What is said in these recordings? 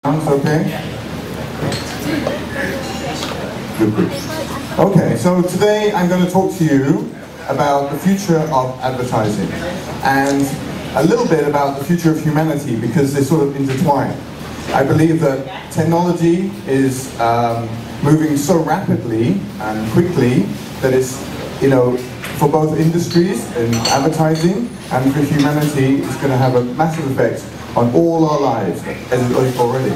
Sounds okay? Good. Okay, so today I'm going to talk to you about the future of advertising and a little bit about the future of humanity because they sort of intertwine. I believe that technology is moving so rapidly and quickly that it's, for both industries and advertising and for humanity, it's going to have a massive effect on all our lives, as it is already.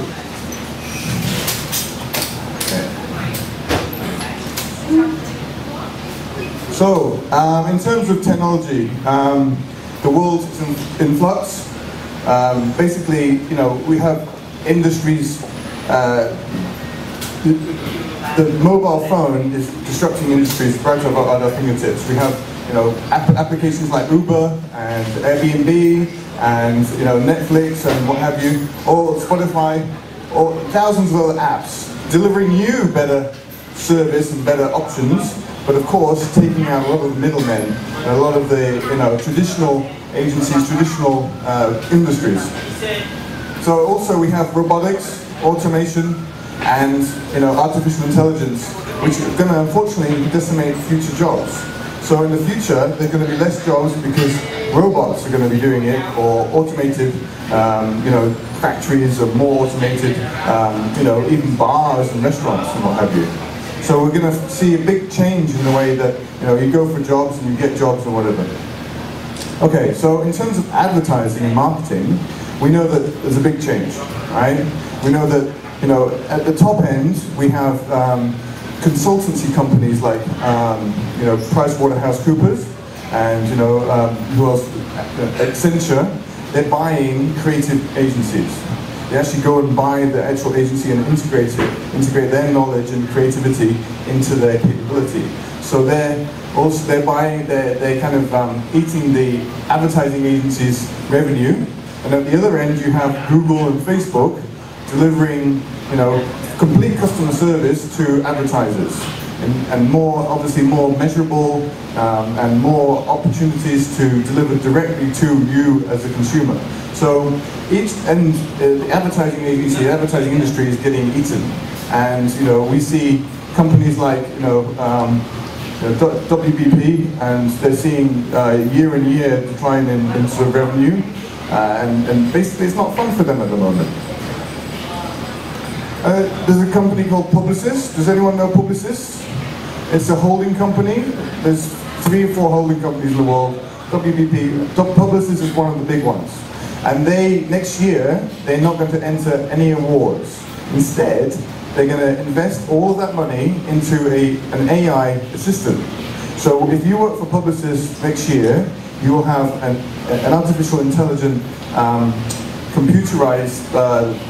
Okay. So, in terms of technology, the world is in flux. Basically, we have industries. The mobile phone is disrupting industries right at our fingertips. We have, applications like Uber and Airbnb and Netflix and what have you, or Spotify, or thousands of other apps delivering you better service and better options, but of course taking out a lot of the middlemen and a lot of the traditional agencies, traditional industries. So also we have robotics, automation, and artificial intelligence, which are going to unfortunately decimate future jobs. So in the future, there's going to be less jobs because robots are going to be doing it, or automated, factories are more automated, even bars and restaurants and what have you. So we're going to see a big change in the way that you go for jobs and you get jobs or whatever. Okay, so in terms of advertising and marketing, we know that there's a big change, right? We know that at the top end we have consultancy companies like PricewaterhouseCoopers and who else? Accenture. They're buying creative agencies. They actually go and buy the actual agency and integrate their knowledge and creativity into their capability. So they're kind of eating the advertising agency's revenue, and at the other end you have Google and Facebook delivering complete customer service to advertisers, and obviously more measurable and more opportunities to deliver directly to you as a consumer. So each end, the advertising agency, the advertising industry is getting eaten, and we see companies like WPP, and they're seeing year on year decline in sort of revenue, and basically it's not fun for them at the moment. There's a company called Publicis. Does anyone know Publicis? It's a holding company. There's 3 or 4 holding companies in the world. WPP, Publicis is one of the big ones. And next year, they're not going to enter any awards. Instead, they're going to invest all of that money into an AI assistant. So if you work for Publicis next year, you will have an artificial intelligent computerized,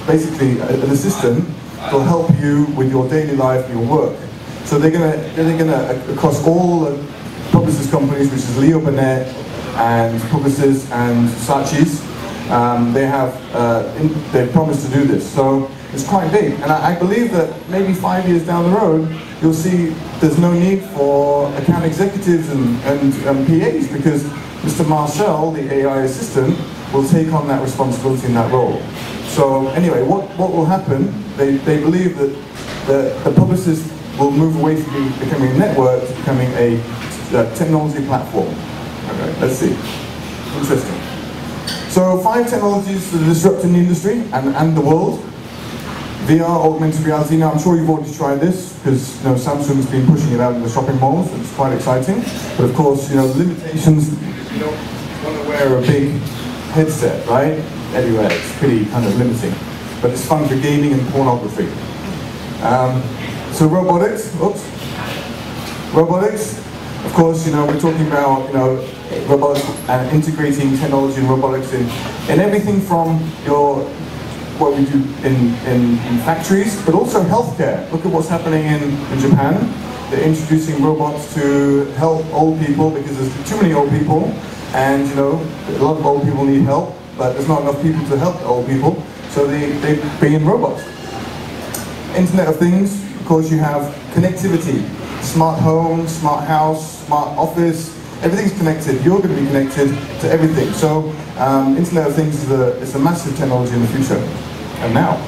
basically an assistant that will help you with your daily life, your work. So they're gonna across all the Publicis companies, which is Leo Burnett and Publicis and Saatchi's, they've promised to do this. So it's quite big, and I believe that maybe 5 years down the road, you'll see there's no need for account executives and PAs, because Mr. Marcel, the AI assistant, will take on that responsibility in that role. So anyway, what will happen, they believe that the Publicis will move away from becoming a network to becoming a technology platform. Okay, let's see. Interesting. So 5 technologies that are disrupting the industry and the world. VR, augmented reality. Now I'm sure you've already tried this, because Samsung's been pushing it out in the shopping malls. It's quite exciting. But of course, limitations. You don't want to wear a big headset, right? Anywhere. It's pretty kind of limiting. But it's fun for gaming and pornography. So robotics. Oops. Robotics. Of course, we're talking about robotics and integrating technology and robotics in everything from what we do in factories, but also healthcare. Look at what's happening in Japan. They're introducing robots to help old people because there's too many old people, and a lot of old people need help, but there's not enough people to help the old people, so they bring in robots. Internet of Things, of course, you have connectivity. Smart home, smart house, smart office, everything's connected. You're going to be connected to everything. So Internet of Things is a massive technology in the future. And now,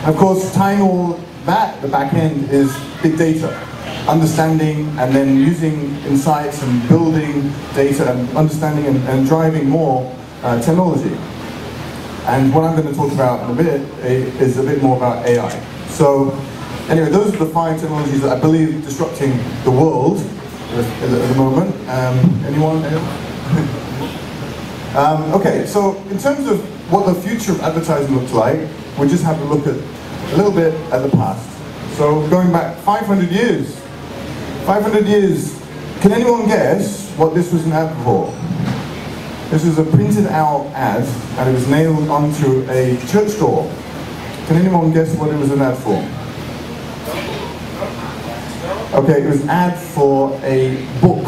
And of course, tying all that, the back end, is big data. Understanding and then using insights and building data and understanding and driving more technology. And what I'm going to talk about in a minute is a bit more about AI. So anyway, those are the 5 technologies that I believe disrupting the world at the moment. Anyone? Okay, so in terms of what the future of advertising looks like, we just have to look at a little bit at the past. So going back 500 years. 500 years, can anyone guess what this was an ad for? This was a printed out ad and it was nailed onto a church door. Can anyone guess what it was an ad for? Okay, it was an ad for a book.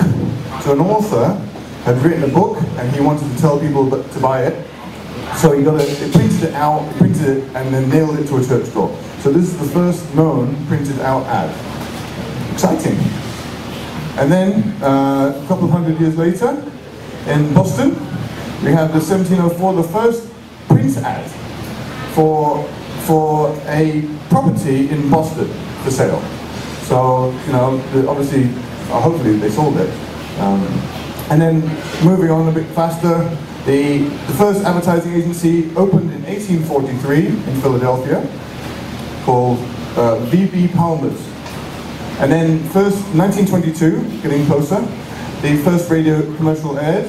So an author had written a book and he wanted to tell people to buy it. So he printed it out, printed it and then nailed it to a church door. So this is the first known printed out ad. Exciting. And then a couple of hundred years later, in Boston, we have the 1704, the first print ad for a property in Boston for sale. So, you know, obviously, hopefully they sold it. And then moving on a bit faster, the first advertising agency opened in 1843 in Philadelphia, called V.B. Palmer's. And then first, 1922, getting closer, the first radio commercial aired.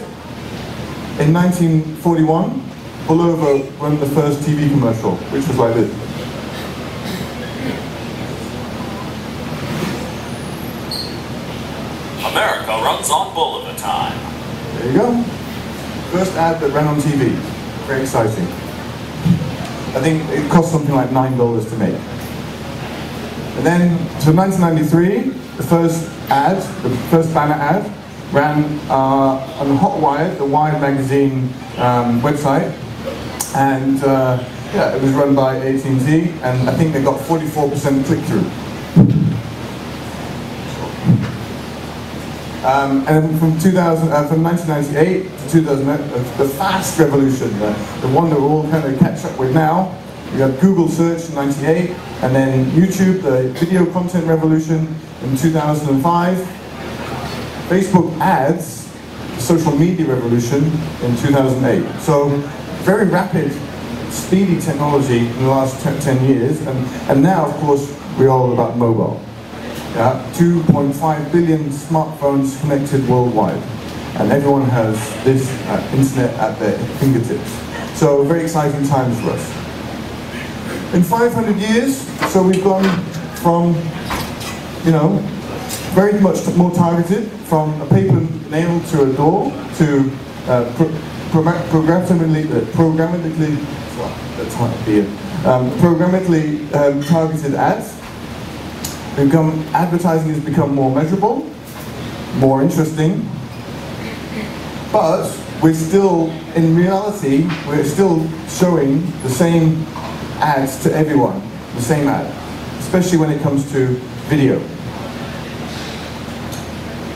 In 1941, pull over ran the first TV commercial, which was like this. America runs on Bulliver time. There you go. First ad that ran on TV. Very exciting. I think it cost something like $9 to make. And then, so 1993, the first ad, the first banner ad, ran on Hotwire, the Wired magazine website, and yeah, it was run by AT&T, and I think they got 44% click-through. And then from 1998 to 2008, the fast revolution, the one that we're all kind of catch up with now. We have Google search in 98, and then YouTube, the video content revolution in 2005. Facebook ads, the social media revolution in 2008. So very rapid, speedy technology in the last 10 years, and now, of course, we're all about mobile. Yeah, 2.5 billion smartphones connected worldwide, and everyone has this internet at their fingertips. So very exciting times for us. In 500 years, so we've gone from, you know, very much more targeted, from a paper nailed to a door to programmatically targeted ads. Advertising has become more measurable, more interesting, but we're still, in reality, we're still showing the same ads to everyone, the same ad, especially when it comes to video.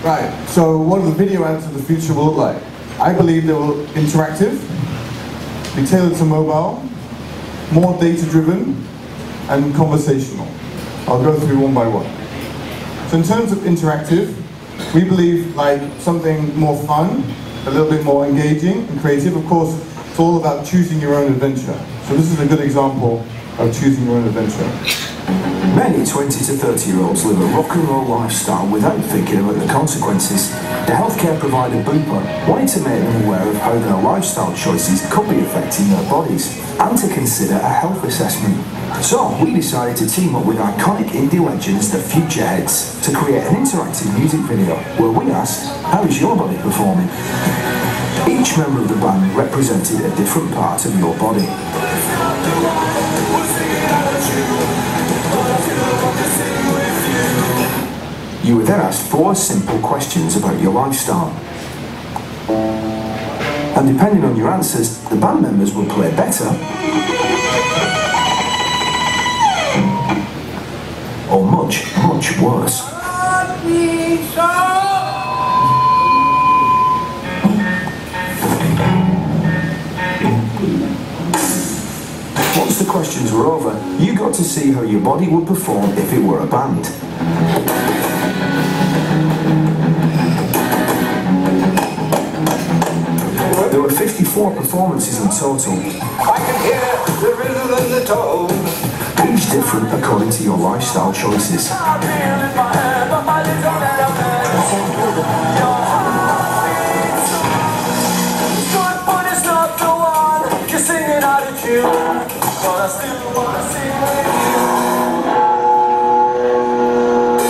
Right, so what do the video ads of the future will look like? I believe they will be interactive, be tailored to mobile, more data-driven, and conversational. I'll go through one by one. So in terms of interactive, we believe like something more fun, a little bit more engaging and creative. Of course, it's all about choosing your own adventure. So this is a good example of choosing your own adventure. Many 20 to 30-year-olds live a rock and roll lifestyle without thinking about the consequences. The healthcare provider Bupa wanted to make them aware of how their lifestyle choices could be affecting their bodies, and to consider a health assessment. So we decided to team up with iconic indie legends the Futureheads to create an interactive music video where we asked, how is your body performing? Each member of the band represented a different part of your body. You were then asked 4 simple questions about your lifestyle. And depending on your answers, the band members would play better or much, much worse. Once the questions were over, you got to see how your body would perform if it were a band. There were 54 performances in total. I can hear the rhythm and the tone. Each different according to your lifestyle choices.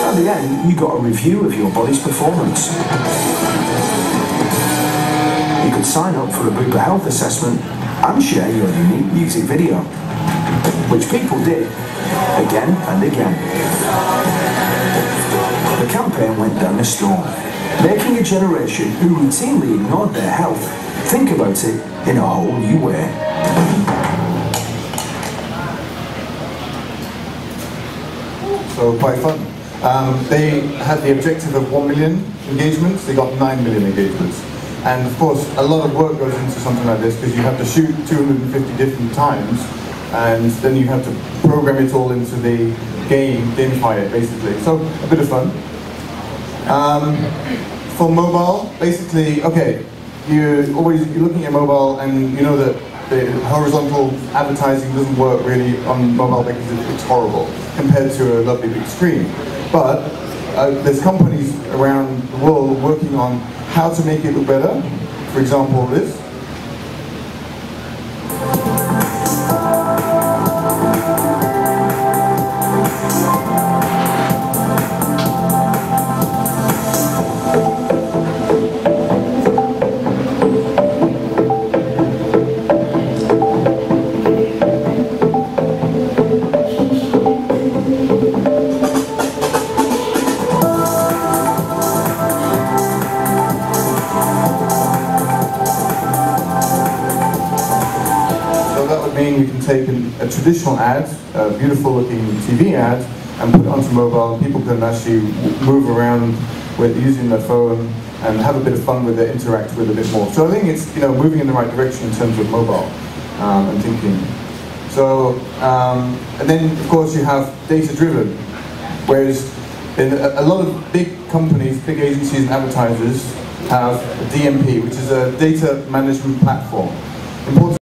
At the end, you got a review of your body's performance. You could sign up for a Bupa health assessment and share your unique music video, which people did again and again. The campaign went down a storm, making a generation who routinely ignored their health think about it in a whole new way. So quite fun. They had the objective of 1 million engagements. They got 9 million engagements. And of course, a lot of work goes into something like this because you have to shoot 250 different times, and then you have to program it all into the game, gamify it basically. So a bit of fun. For mobile, basically, okay, you're looking at mobile and you know that the horizontal advertising doesn't work really on mobile because it's horrible compared to a lovely big screen. But there's companies around the world working on how to make it look better. For example, this. We can take a traditional ad, a beautiful looking TV ad, and put it onto mobile, and people can actually move around with using their phone and have a bit of fun with it, interact with it a bit more. So I think it's moving in the right direction in terms of mobile and thinking. So and then of course you have data driven, whereas in a lot of big companies, big agencies and advertisers have a DMP, which is a data management platform. Important